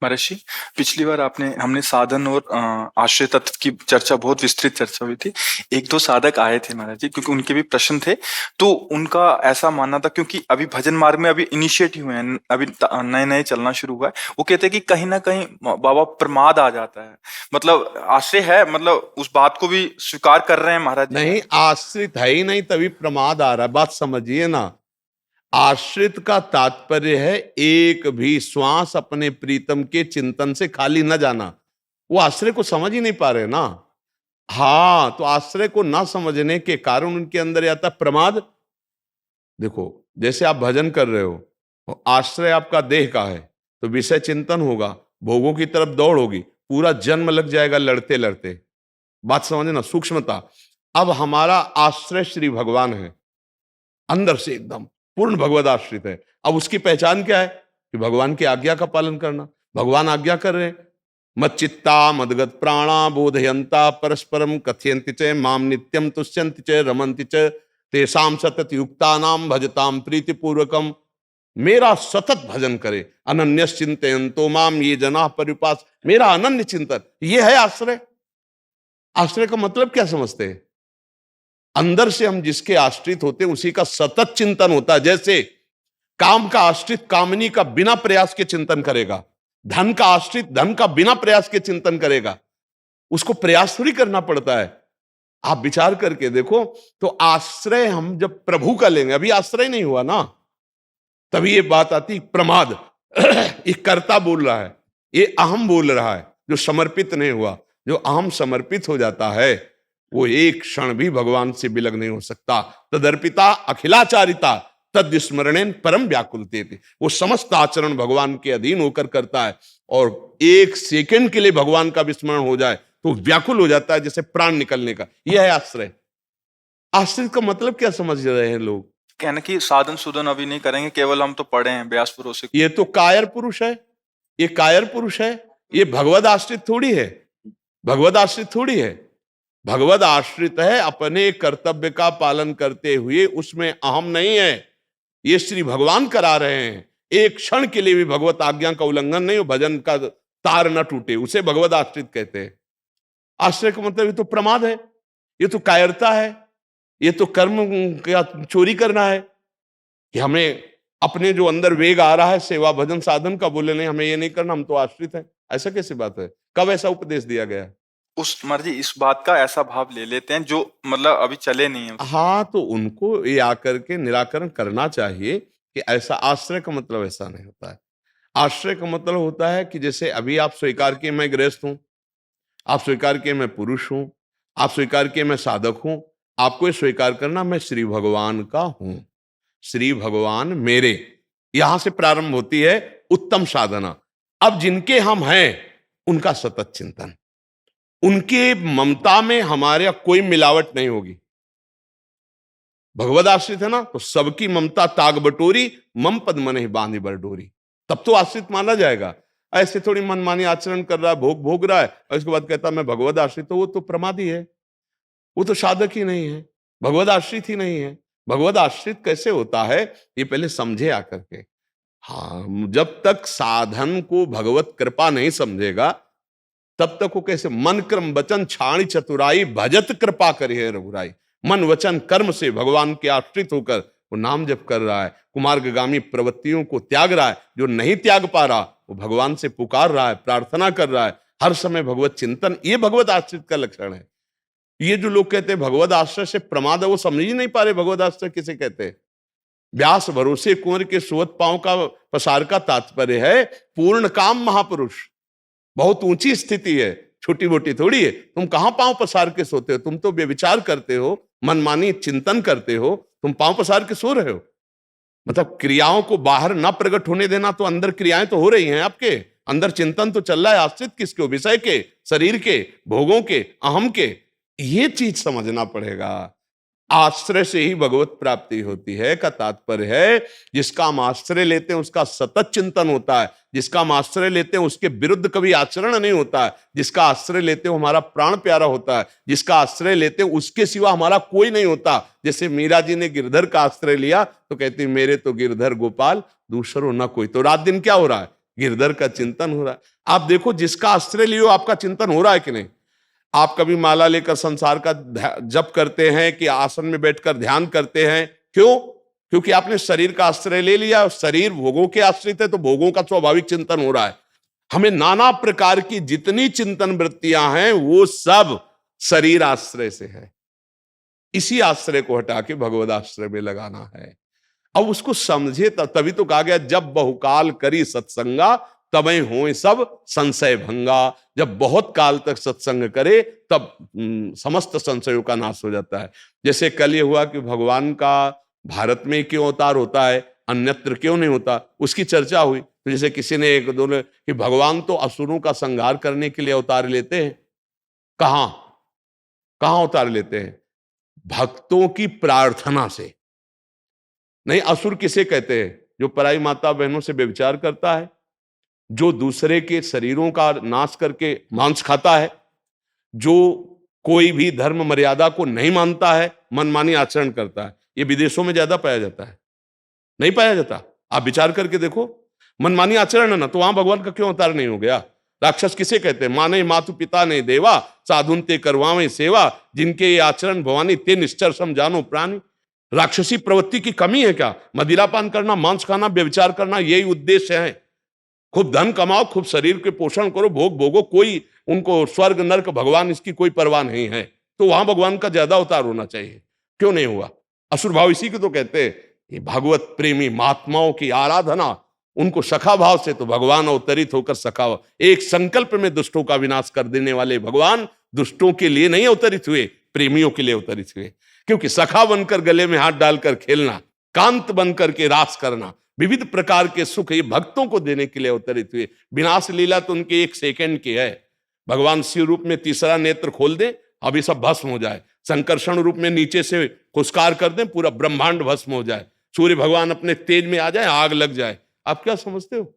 महर्षि, पिछली बार आपने हमने साधन और आश्रय तत्व की चर्चा, बहुत विस्तृत चर्चा हुई थी। एक दो साधक आए थे महाराज जी, क्योंकि उनके भी प्रश्न थे। तो उनका ऐसा मानना था, क्योंकि अभी भजन मार्ग में अभी इनिशिएट हुए हैं, अभी नए नए चलना शुरू हुआ है। वो कहते हैं कि कहीं ना कहीं बाबा प्रमाद आ जाता है। मतलब आश्रय है, मतलब उस बात को भी स्वीकार कर रहे हैं महाराज जी। नहीं, आश्रित है ही नहीं तभी प्रमाद आ रहा है। बात समझिए ना, आश्रित का तात्पर्य है एक भी श्वास अपने प्रीतम के चिंतन से खाली न जाना। वो आश्रय को समझ ही नहीं पा रहे ना। हाँ, तो आश्रय को ना समझने के कारण उनके अंदर आता प्रमाद। देखो, जैसे आप भजन कर रहे हो और आश्रय आपका देह का है, तो विषय चिंतन होगा, भोगों की तरफ दौड़ होगी, पूरा जन्म लग जाएगा लड़ते लड़ते। बात समझे ना, सूक्ष्मता। अब हमारा आश्रय श्री भगवान है, अंदर से एकदम पूर्ण भगवद आश्रित है। अब उसकी पहचान क्या है कि भगवान की आज्ञा का पालन करना। भगवान आज्ञा कर रहे हैं, मच्चित्ता मदगत प्राणा बोधयंता परस्परम कथयन्ति च माम नित्यम तुष्यन्ति च रमन्ति च तेषाम सतत युक्तानाम भजताम प्रीतिपूर्वकम। मेरा सतत भजन करे, अनन्य चिंतयन्तो माम ये जना परिपास। मेरा अनन्य चिंतन, ये है आश्रय। आश्रय का मतलब क्या समझते हैं? अंदर से हम जिसके आश्रित होते हैं उसी का सतत चिंतन होता है। जैसे काम का आश्रित कामनी का बिना प्रयास के चिंतन करेगा, धन का आश्रित धन का बिना प्रयास के चिंतन करेगा। उसको प्रयास थोड़ी करना पड़ता है। आप विचार करके देखो, तो आश्रय हम जब प्रभु का लेंगे, अभी आश्रय नहीं हुआ ना, तभी ये बात आती प्रमाद। ये कर्ता बोल रहा है, ये अहम बोल रहा है, जो समर्पित नहीं हुआ। जो अहम समर्पित हो जाता है वो एक क्षण भी भगवान से विलग नहीं हो सकता। तदर्पिता अखिलाचारिता तद स्मरणेन परम व्याकुलते थे। वो समस्त आचरण भगवान के अधीन होकर करता है, और एक सेकंड के लिए भगवान का विस्मरण हो जाए तो व्याकुल हो जाता है, जैसे प्राण निकलने का। यह है आश्रय। आश्रित का मतलब क्या समझ रहे हैं लोग? कहना कि साधन सुधन अभी नहीं करेंगे, केवल हम तो पढ़े हैं व्यास पुरुष से। ये तो कायर पुरुष है, ये कायर पुरुष है। ये भगवद आश्रित थोड़ी है, भगवद आश्रित थोड़ी है। भगवद आश्रित है अपने कर्तव्य का पालन करते हुए, उसमें अहम नहीं है। ये श्री भगवान करा रहे हैं। एक क्षण के लिए भी भगवत आज्ञा का उल्लंघन नहीं हो, भजन का तार न टूटे, उसे भगवद आश्रित कहते हैं। आश्रय का मतलब ये तो प्रमाद है, ये तो कायरता है, ये तो कर्म का चोरी करना है कि हमें अपने जो अंदर वेग आ रहा है सेवा भजन साधन का, बोले नहीं हमें ये नहीं करना, हम तो आश्रित हैं। ऐसा कैसी बात है? कब ऐसा उपदेश दिया गया? उस मर्जी इस बात का ऐसा भाव ले लेते हैं जो मतलब अभी चले नहीं है। हाँ, तो उनको ये आकर के निराकरण करना चाहिए कि ऐसा आश्रय का मतलब ऐसा नहीं होता है। आश्रय का मतलब होता है कि जैसे अभी आप स्वीकार किए मैं गृहस्थ हूं, आप स्वीकार किए मैं पुरुष हूं, आप स्वीकार किए मैं साधक हूं। आपको ये स्वीकार करना मैं श्री भगवान का हूं, श्री भगवान मेरे। यहां से प्रारंभ होती है उत्तम साधना। अब जिनके हम हैं उनका सतत चिंतन, उनके ममता में हमारे कोई मिलावट नहीं होगी। भगवद आश्रित है ना, तो सबकी ममता ताग बटोरी, मम पद मन ही बांधी बरडोरी। तब तो आश्रित माना जाएगा। ऐसे थोड़ी मनमानी आचरण कर रहा है, भोग भोग रहा है और इसके बाद कहता मैं भगवद आश्रित, तो वो तो प्रमादी है, वो तो साधक ही नहीं है, भगवद आश्रित ही नहीं है। भगवद आश्रित कैसे होता है ये पहले समझे आकर के। हाँ, जब तक साधन को भगवत कृपा नहीं समझेगा तब तक वो कैसे मन क्रम वचन छाणी चतुराई भजत कृपा करिए रघुराई। मन वचन कर्म से भगवान के आश्रित होकर वो नाम जप कर रहा है, कुमार्गामी प्रवृत्तियों को त्याग रहा है। जो नहीं त्याग पा रहा वो भगवान से पुकार रहा है, प्रार्थना कर रहा है, हर समय भगवत चिंतन। ये भगवत आश्रित का लक्षण है। ये जो लोग कहते हैं भगवत आश्रय से प्रमाद है, वो समझ ही नहीं पा रहे भगवत आश्रय किसे कहते हैं। व्यास भरोसे कुंवर के सुवत पांव का पसार का तात्पर्य है पूर्ण काम महापुरुष। बहुत ऊंची स्थिति है, छोटी मोटी थोड़ी है। तुम कहां पांव पसार के सोते हो? तुम तो व्यभिचार करते हो, मनमानी चिंतन करते हो, तुम पांव पसार के सो रहे हो। मतलब क्रियाओं को बाहर ना प्रकट होने देना, तो अंदर क्रियाएं तो हो रही हैं, आपके अंदर चिंतन तो चल रहा है। आश्रित किसके? विषय के, शरीर के, भोगों के, अहम के। ये चीज समझना पड़ेगा। आश्रय से ही भगवत प्राप्ति होती है का तात्पर्य है जिसका हम आश्रय लेते हैं उसका सतत चिंतन होता है, जिसका हम आश्रय लेते हैं उसके विरुद्ध कभी आचरण नहीं होता है, जिसका आश्रय लेते हो हमारा प्राण प्यारा होता है, जिसका आश्रय लेते हैं उसके सिवा हमारा कोई नहीं होता। जैसे मीरा जी ने गिरधर का आश्रय लिया तो कहती मेरे तो गिरधर गोपाल दूसरो ना कोई। तो रात दिन क्या हो रहा है? गिरधर का चिंतन हो रहा है। आप देखो, जिसका आश्रय लियो आपका चिंतन हो रहा है कि नहीं? आप कभी माला लेकर संसार का जप करते हैं कि आसन में बैठकर ध्यान करते हैं? क्यों? क्योंकि आपने शरीर का आश्रय ले लिया, शरीर भोगों के आश्रित है, तो भोगों का स्वाभाविक चिंतन हो रहा है। हमें नाना प्रकार की जितनी चिंतन वृत्तियां हैं वो सब शरीर आश्रय से है। इसी आश्रय को हटा के भगवद आश्रय में लगाना है। अब उसको समझे, तभी तो कहा गया जब बहुकाल करी सत्संगा तबै होए सब संशय भंगा। जब बहुत काल तक सत्संग करे तब समस्त संशयों का नाश हो जाता है। जैसे कल ये हुआ कि भगवान का भारत में क्यों अवतार होता है, अन्यत्र क्यों नहीं होता, उसकी चर्चा हुई। तो जैसे किसी ने एक दो कि भगवान तो असुरों का संहार करने के लिए अवतार लेते हैं। कहां कहां अवतार लेते हैं? भक्तों की प्रार्थना से। नहीं, असुर किसे कहते हैं? जो पराई माता बहनों से व्यभिचार करता है, जो दूसरे के शरीरों का नाश करके मांस खाता है, जो कोई भी धर्म मर्यादा को नहीं मानता है, मनमानी आचरण करता है। ये विदेशों में ज्यादा पाया जाता है, नहीं पाया जाता? आप विचार करके देखो, मनमानी आचरण है ना, तो वहां भगवान का क्यों अवतार नहीं हो गया? राक्षस किसे कहते हैं? माने मातु पिता ने देवा, साधुन ते करवावे सेवा, जिनके ये आचरण भवानी ते निश्चर सम जानो प्राणी। राक्षसी प्रवृत्ति की कमी है क्या? मदिरापान करना, मांस खाना, व्यभिचार करना, यही उद्देश्य है। खूब धन कमाओ, खूब शरीर के पोषण करो, भोग भोगो, कोई उनको स्वर्ग नरक भगवान इसकी कोई परवाह नहीं है। तो वहां भगवान का ज्यादा अवतार होना चाहिए, क्यों नहीं हुआ? असुर भाव इसी को तो कहते हैं कि भगवत प्रेमी महात्माओं की आराधना, उनको सखा भाव से तो भगवान अवतरित होकर सखा, एक संकल्प में दुष्टों का विनाश कर देने वाले भगवान दुष्टों के लिए नहीं अवतरित हुए, प्रेमियों के लिए अवतरित हुए। क्योंकि सखा बनकर गले में हाथ डालकर खेलना, कांत बनकर के रास करना, विविध प्रकार के सुख ये भक्तों को देने के लिए अवतरित हुए। विनाश लीला तो उनके एक सेकंड की है। भगवान शिव रूप में तीसरा नेत्र खोल दे, अभी सब भस्म हो जाए। संकर्षण रूप में नीचे से खुशकार कर दें, पूरा ब्रह्मांड भस्म हो जाए। सूर्य भगवान अपने तेज में आ जाए, आग लग जाए। आप क्या समझते हो?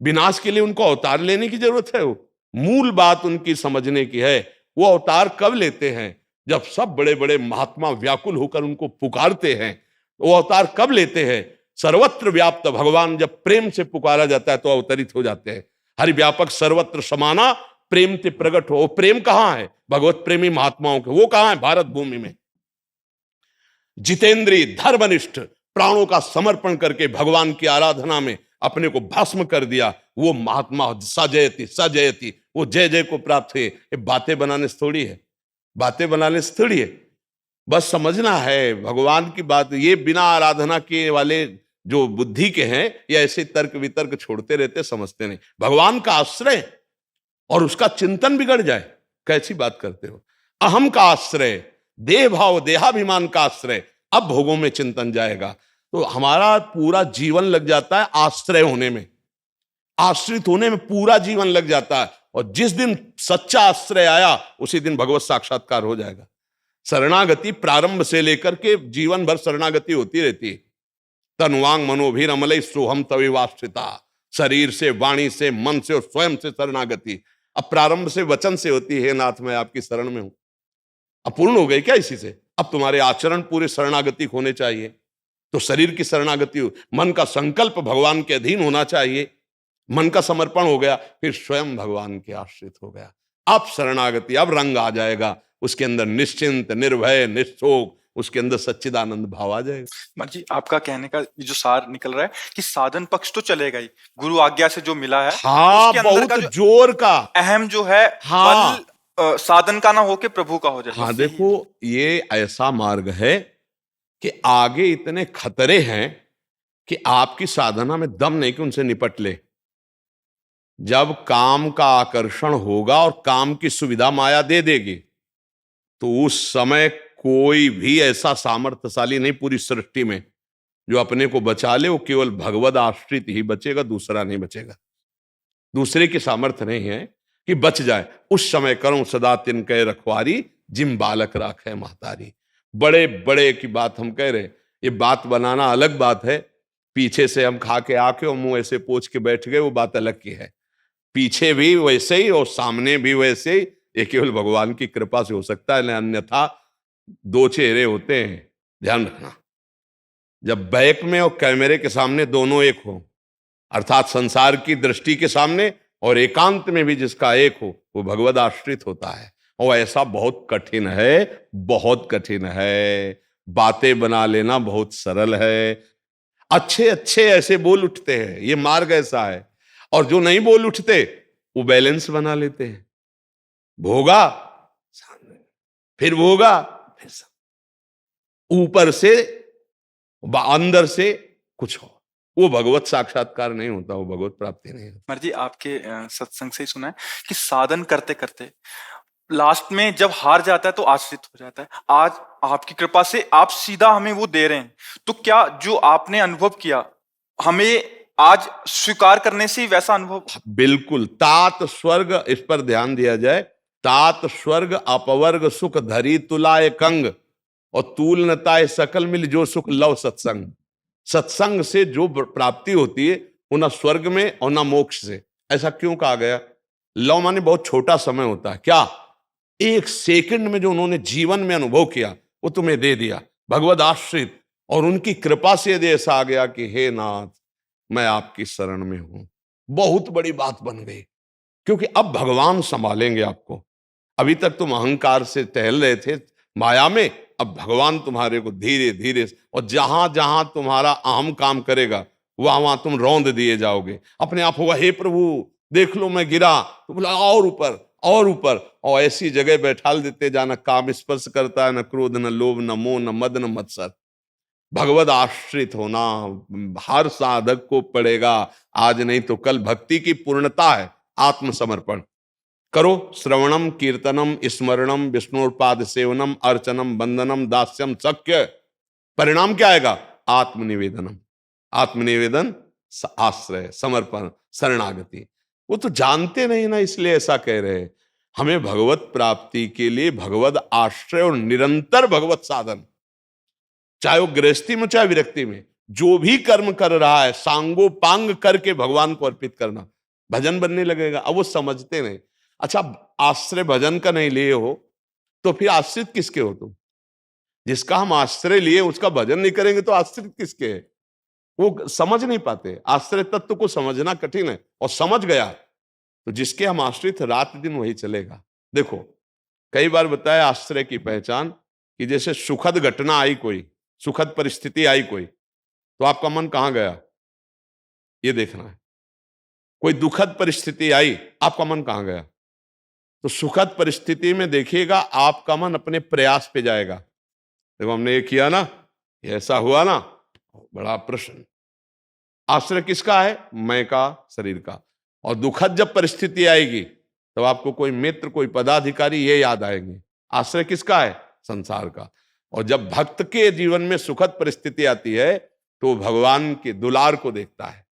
विनाश के लिए उनको अवतार लेने की जरूरत है? वो मूल बात उनकी समझने की है। वो अवतार कब लेते हैं? जब सब बड़े बड़े महात्मा व्याकुल होकर उनको पुकारते हैं। वो अवतार कब लेते हैं? सर्वत्र व्याप्त भगवान जब प्रेम से पुकारा जाता है तो अवतरित हो जाते हैं। हरि व्यापक सर्वत्र समाना प्रेम से प्रकट हो। प्रेम कहां है? भगवत प्रेमी महात्माओं के। वो कहां है? भारत भूमि में। जितेंद्रीय धर्मनिष्ठ प्राणों का समर्पण करके भगवान की आराधना में अपने को भस्म कर दिया, वो महात्मा सजयति सजयति, वो जय जय को प्राप्त हुए। ये बातें बनाने से थोड़ी है, बातें बनाने से थोड़ी है। बस समझना है भगवान की बात। ये बिना आराधना के वाले जो बुद्धि के हैं, ये ऐसे तर्क वितर्क छोड़ते रहते, समझते नहीं। भगवान का आश्रय और उसका चिंतन बिगड़ जाए, कैसी बात करते हो? अहम का आश्रय, देह भाव देहाभिमान का आश्रय, अब भोगों में चिंतन जाएगा। तो हमारा पूरा जीवन लग जाता है आश्रय होने में, आश्रित होने में पूरा जीवन लग जाता है। और जिस दिन सच्चा आश्रय आया उसी दिन भगवत साक्षात्कार हो जाएगा। शरणागति प्रारंभ से लेकर के जीवन भर शरणागति होती रहती है। तनुवांग मनोभीर अमलई सोहम तविवाश्रिता, शरीर से, वाणी से, मन से और स्वयं से शरणागति। अब प्रारंभ से वचन से होती है, नाथ मैं आपकी शरण में हूं। अब पूर्ण हो गई क्या इसी से? अब तुम्हारे आचरण पूरे शरणागति होने चाहिए। तो शरीर की शरणागति हो, मन का संकल्प भगवान के अधीन होना चाहिए, मन का समर्पण हो गया, फिर स्वयं भगवान के आश्रित हो गया। अब शरणागति, अब रंग आ जाएगा उसके अंदर, निश्चिंत निर्भय निशोक, उसके अंदर सच्चिदानंद भाव आ जाएगा। मान जी, आपका कहने का जो सार निकल रहा है कि साधन पक्ष तो चलेगा ही, गुरु आज्ञा से जो मिला है, हाँ, उसके अंदर का बहुत जोर का अहम जो है, हाँ, बल साधन का ना होके प्रभु का हो जाए। हाँ देखो, ये ऐसा मार्ग है कि आगे इतने खतरे हैं कि आपकी साधना में दम नहीं कि उनसे निपट ले। जब काम का आकर्षण होगा और काम की सुविधा माया दे देगी, तो उस समय कोई भी ऐसा सामर्थ्यशाली नहीं पूरी सृष्टि में जो अपने को बचा ले। वो केवल भगवद आश्रित ही बचेगा, दूसरा नहीं बचेगा। दूसरे की सामर्थ्य नहीं है कि बच जाए। उस समय करो सदा तिनके रखवारी, जिम बालक राखे महतारी। बड़े बड़े की बात हम कह रहे, ये बात बनाना अलग बात है। पीछे से हम खा के आके और मुंह ऐसे पोंछ के बैठ गए, वो बात अलग की है। पीछे भी वैसे ही और सामने भी वैसे ही। ये केवल भगवान की कृपा से हो सकता है, अन्यथा दो चेहरे होते हैं, ध्यान रखना। जब बैक में और कैमरे के सामने दोनों एक हो, अर्थात संसार की दृष्टि के सामने और एकांत में भी जिसका एक हो वो भगवद आश्रित होता है। और ऐसा बहुत कठिन है, बहुत कठिन है। बातें बना लेना बहुत सरल है, अच्छे अच्छे ऐसे बोल उठते हैं, ये मार्ग ऐसा है। और जो नहीं बोल उठते वो बैलेंस बना लेते हैं, भोगा सामने, फिर भोगा, फिर ऊपर से अंदर से कुछ हो, वो भगवत साक्षात्कार नहीं होता, वो भगवत प्राप्ति नहीं होती। महाराज जी आपके सत्संग से ही सुना है कि साधन करते करते लास्ट में जब हार जाता है तो आश्रित हो जाता है। आज आपकी कृपा से आप सीधा हमें वो दे रहे हैं, तो क्या जो आपने अनुभव किया हमें आज स्वीकार करने से ही वैसा अनुभव? बिल्कुल। तात स्वर्ग, इस पर ध्यान दिया जाए, तात स्वर्ग अपवर्ग सुख धरी तुलाय कंग, और तूल नताय सकल मिल जो सुख लव सत्संग। सत्संग से जो प्राप्ति होती है वो ना स्वर्ग में और ना मोक्ष से। ऐसा क्यों कहा गया? लव माने बहुत छोटा समय होता है, क्या एक सेकंड में जो उन्होंने जीवन में अनुभव किया वो तुम्हें दे दिया, भगवद आश्रित। और उनकी कृपा से यदि ऐसा आ गया कि हे नाथ मैं आपकी शरण में हूं, बहुत बड़ी बात बन गई। क्योंकि अब भगवान संभालेंगे आपको। अभी तक तुम अहंकार से टहल रहे थे माया में, अब भगवान तुम्हारे को धीरे धीरे, और जहां जहां तुम्हारा अहम काम करेगा वहां वहां तुम रौंद दिए जाओगे। अपने आप होगा हे प्रभु देख लो मैं गिरा, तो बोला और ऊपर और ऊपर, और ऐसी जगह बैठाल देते जाना, काम स्पर्श करता है, न क्रोध न लोभ न मोह न मद न मत्सर। भगवद आश्रित होना हर साधक को पड़ेगा, आज नहीं तो कल। भक्ति की पूर्णता है आत्मसमर्पण करो। श्रवणम कीर्तनम स्मरणम विष्णुपाद सेवनम अर्चनम वंदनम दास्यम शक्य। परिणाम क्या आएगा? आत्मनिवेदनम। आत्मनिवेदन, आश्रय, समर्पण, शरणागति। वो तो जानते नहीं ना, इसलिए ऐसा कह रहे हैं। हमें भगवत प्राप्ति के लिए भगवत आश्रय और निरंतर भगवत साधन, चाहे वो गृहस्थी में चाहे विरक्ति में, जो भी कर्म कर रहा है सांगो पांग करके भगवान को अर्पित करना, भजन बनने लगेगा। अब वो समझते नहीं। अच्छा, आश्रय भजन का नहीं लिए हो तो फिर आश्रित किसके हो तुम? जिसका हम आश्रय लिए उसका भजन नहीं करेंगे तो आश्रित किसके है? वो समझ नहीं पाते। आश्रय तत्व को समझना कठिन है, और समझ गया तो जिसके हम आश्रित रात दिन वही चलेगा। देखो कई बार बताया आश्रय की पहचान, कि जैसे सुखद घटना आई, कोई सुखद परिस्थिति आई कोई, तो आपका मन कहां गया ये देखना है। कोई दुखद परिस्थिति आई, आपका मन कहां गया? तो सुखद परिस्थिति में देखिएगा आपका मन अपने प्रयास पे जाएगा। देखो हमने ये किया ना, ये ऐसा हुआ ना, बड़ा प्रश्न। आश्रय किसका है? मैं का, शरीर का। और दुखद जब परिस्थिति आएगी तब तो आपको कोई मित्र कोई पदाधिकारी ये याद आएंगे। आश्रय किसका है? संसार का। और जब भक्त के जीवन में सुखद परिस्थिति आती है तो भगवान के दुलार को देखता है।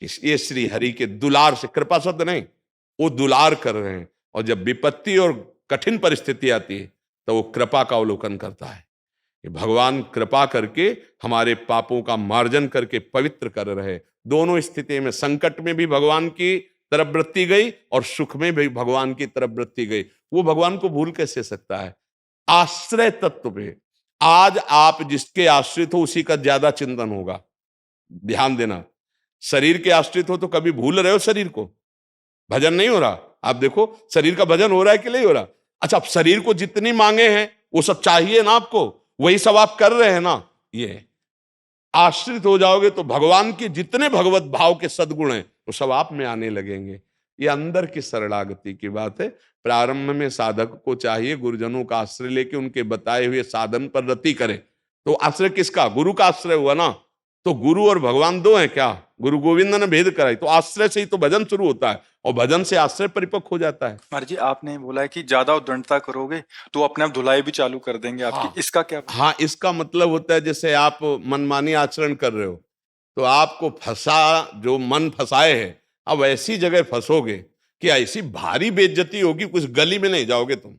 ये श्री हरि के दुलार से, कृपा शब्द नहीं, वो दुलार कर रहे हैं। और जब विपत्ति और कठिन परिस्थिति आती है तो वो कृपा का अवलोकन करता है कि भगवान कृपा करके हमारे पापों का मार्जन करके पवित्र कर रहे। दोनों स्थिति में, संकट में भी भगवान की तरफ वृत्ति गई और सुख में भी भगवान की तरफ वृत्ति गई। वो भगवान को भूल कैसे सकता है? आश्रय तत्व पे आज आप जिसके आश्रित हो उसी का ज्यादा चिंतन होगा। ध्यान देना, शरीर के आश्रित हो तो कभी भूल रहे हो शरीर को, भजन नहीं हो रहा। आप देखो शरीर का भजन हो रहा है कि नहीं हो रहा? अच्छा, शरीर को जितनी मांगे हैं वो सब चाहिए ना आपको, वही सब आप कर रहे हैं ना। ये आश्रित हो जाओगे तो भगवान के जितने भगवत भाव के सद्गुण हैं वो सब आप में आने लगेंगे। ये अंदर की शरणागति की बात है। प्रारंभ में साधक को चाहिए गुरुजनों का आश्रय लेके उनके बताए हुए साधन पर रति करे। तो आश्रय किसका? गुरु का आश्रय हुआ ना। तो गुरु और भगवान दो हैं क्या? गुरु गोविंद ने भेद कराई। तो आश्रय से ही तो भजन शुरू होता है और भजन से आश्रय परिपक्व हो जाता है। महाराज जी आपने बोला है कि ज्यादा उद्दंडता करोगे तो अपने आप धुलाई भी चालू कर देंगे आपकी। हाँ, इसका क्या? हाँ, इसका मतलब होता है जैसे आप मनमानी आचरण कर रहे हो तो आपको फंसा, जो मन फंसाए है, अब ऐसी जगह फंसोगे कि ऐसी भारी बेइज्जती होगी, कुछ गली में नहीं जाओगे तुम,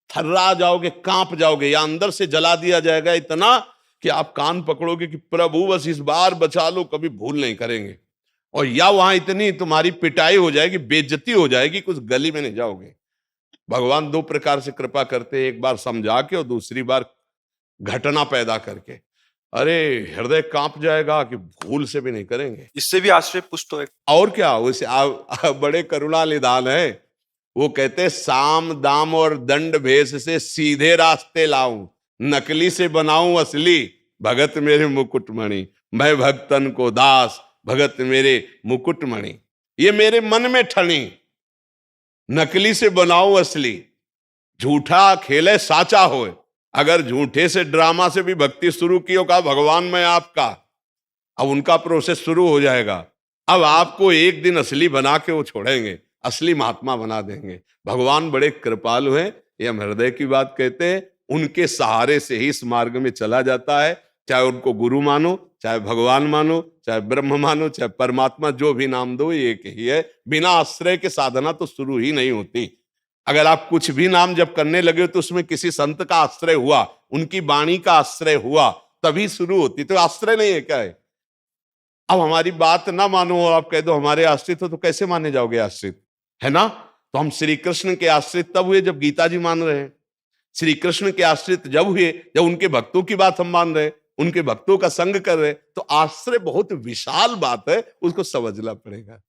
थर्रा जाओगे, कांप जाओगे, या अंदर से जला दिया जाएगा इतना कि आप कान पकड़ोगे कि प्रभु बस इस बार बचा लो, कभी भूल नहीं करेंगे। और या वहां इतनी तुम्हारी पिटाई हो जाएगी, बेइज्जती हो जाएगी, कुछ गली में नहीं जाओगे। भगवान दो प्रकार से कृपा करते हैं, एक बार समझा के और दूसरी बार घटना पैदा करके। अरे हृदय कांप जाएगा कि भूल से भी नहीं करेंगे। इससे भी आश्रय पुष्ट हो। और क्या, वैसे बड़े करुणा निदान है। वो कहते साम दाम और दंड भेष से सीधे रास्ते लाऊं, नकली से बनाऊं असली, भगत मेरे मुकुटमणि, मैं भक्तन को दास, भगत मेरे मुकुटमणि। ये मेरे मन में ठनी, नकली से बनाऊं असली, झूठा खेले साचा होए। अगर झूठे से ड्रामा से भी भक्ति शुरू की हो, कहा भगवान मैं आपका, अब उनका प्रोसेस शुरू हो जाएगा। अब आपको एक दिन असली बना के वो छोड़ेंगे, असली महात्मा बना देंगे। भगवान बड़े कृपालु हैं, ये हम हृदय की बात कहते हैं। उनके सहारे से ही इस मार्ग में चला जाता है। चाहे उनको गुरु मानो, चाहे भगवान मानो, चाहे ब्रह्म मानो, चाहे परमात्मा, जो भी नाम दो ये एक ही है। बिना आश्रय के साधना तो शुरू ही नहीं होती। अगर आप कुछ भी नाम जब करने लगे तो उसमें किसी संत का आश्रय हुआ, उनकी वाणी का आश्रय हुआ, तभी शुरू होती। तो आश्रय नहीं है क्या है? अब हमारी बात ना मानो और आप कह दो हमारे आश्रित हो, तो कैसे माने जाओगे आश्रित, है ना? तो हम श्री कृष्ण के आश्रित तब हुए जब गीता जी मान रहे हैं। श्री कृष्ण के आश्रित जब हुए जब उनके भक्तों की बात हम मान रहे हैं, उनके भक्तों का संग कर रहे हैं। तो आश्रय बहुत विशाल बात है, उसको समझना पड़ेगा।